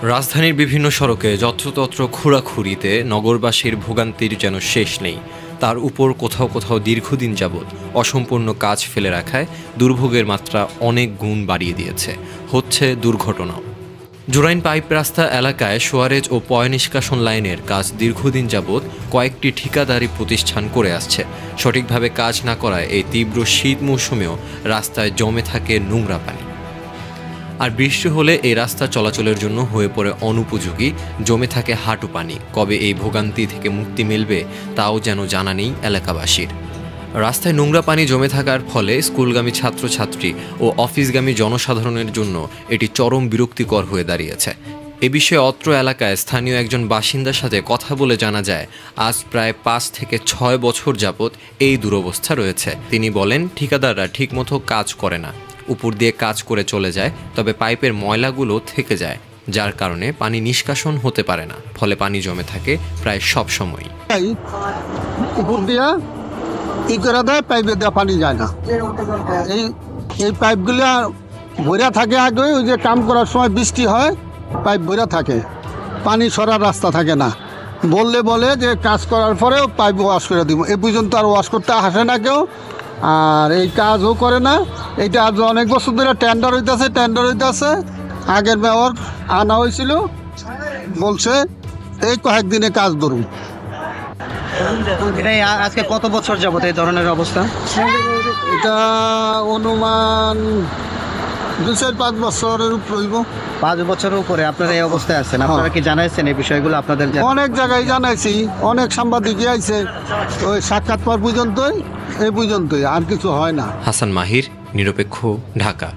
রাজধানীর বিভিন্ন সড়কে যত্রতত্র খোঁড়াখুঁড়িতে নগরবাসীর ভোগান্তির যেন শেষ নেই। তার উপর কোথাও কোথাও দীর্ঘদিন যাবৎ অসম্পূর্ণ কাজ ফেলে রাখায় দুর্ভোগের মাত্রা অনেক গুণ বাড়িয়ে দিয়েছে। হচ্ছে দুর্ঘটনাও। জুরাইন পাইপ রাস্তা এলাকায় সোয়ারেজ ও পয়ঃনিষ্কাশন লাইনের কাজ দীর্ঘদিন যাবৎ কয়েকটি ঠিকাদারি প্রতিষ্ঠান করে আসছে। সঠিকভাবে কাজ না করায় এই তীব্র শীত মৌসুমেও রাস্তায় জমে থাকে নোংরা পানি। আর বৃষ্টি হলে এই রাস্তা চলাচলের জন্য হয়ে পড়ে অনুপযোগী, জমে থাকে হাঁটু পানি। কবে এই ভোগান্তি থেকে মুক্তি মিলবে তাও যেন জানা নেই এলাকাবাসীর। রাস্তায় নোংরা পানি জমে থাকার ফলে স্কুলগামী ছাত্রছাত্রী ও অফিসগামী জনসাধারণের জন্য এটি চরম বিরক্তিকর হয়ে দাঁড়িয়েছে। এ বিষয়ে অত্র এলাকায় স্থানীয় একজন বাসিন্দার সাথে কথা বলে জানা যায়, আজ প্রায় 5 থেকে 6 বছর যাবৎ এই দুরবস্থা রয়েছে। তিনি বলেন, ঠিকাদাররা ঠিকমতো কাজ করে না, উপর দিয়ে কাজ করে চলে যায়, তবে পাইপের ময়লাগুলো থেকে যায়, যার কারণে পানি নিষ্কাশন হতে পারে না। ফলে পানি জমে থাকে প্রায় সব সময়। উপর দিয়ে কি করে দেয়, পাইপে দেওয়া পানি যায় না। এই পাইপগুলো ভরা থাকে আগে, ওই যে কাম করার সময় বৃষ্টি হয়, পাইপ ভরা থাকে, পানি সরার রাস্তা থাকে না। বলে যে কাজ করার পরেও পাইপ ওয়াশ করে দিব, এ পর্যন্ত আর ওয়াশ করতে আসে না কেউ, আর এই কাজও করে না। এইটা আজ অনেক বছর ধরে টেন্ডার হইতেছে। আগের মেয়র আনা হয়েছিল, বলছে এই কয়েকদিনে কাজ ধরুন। এটাই আজকে কত বছর যাবত এই ধরনের অবস্থা? এটা অনুমান 2-5 বছরের উপর হইব। 5 বছরের উপরে আপনারা এই অবস্থায় আছেন। আপনারা কি জানাইছেন এই বিষয়গুলো? আপনাদের অনেক জায়গায় জানাইছি, অনেক সাংবাদিকই আইছে, ওই সাক্ষাৎ পাওয়ার পর্যন্তই, এই পর্যন্তই, আর কিছু হয় না। হাসান মাহির, নিরপেক্ষ, ঢাকা।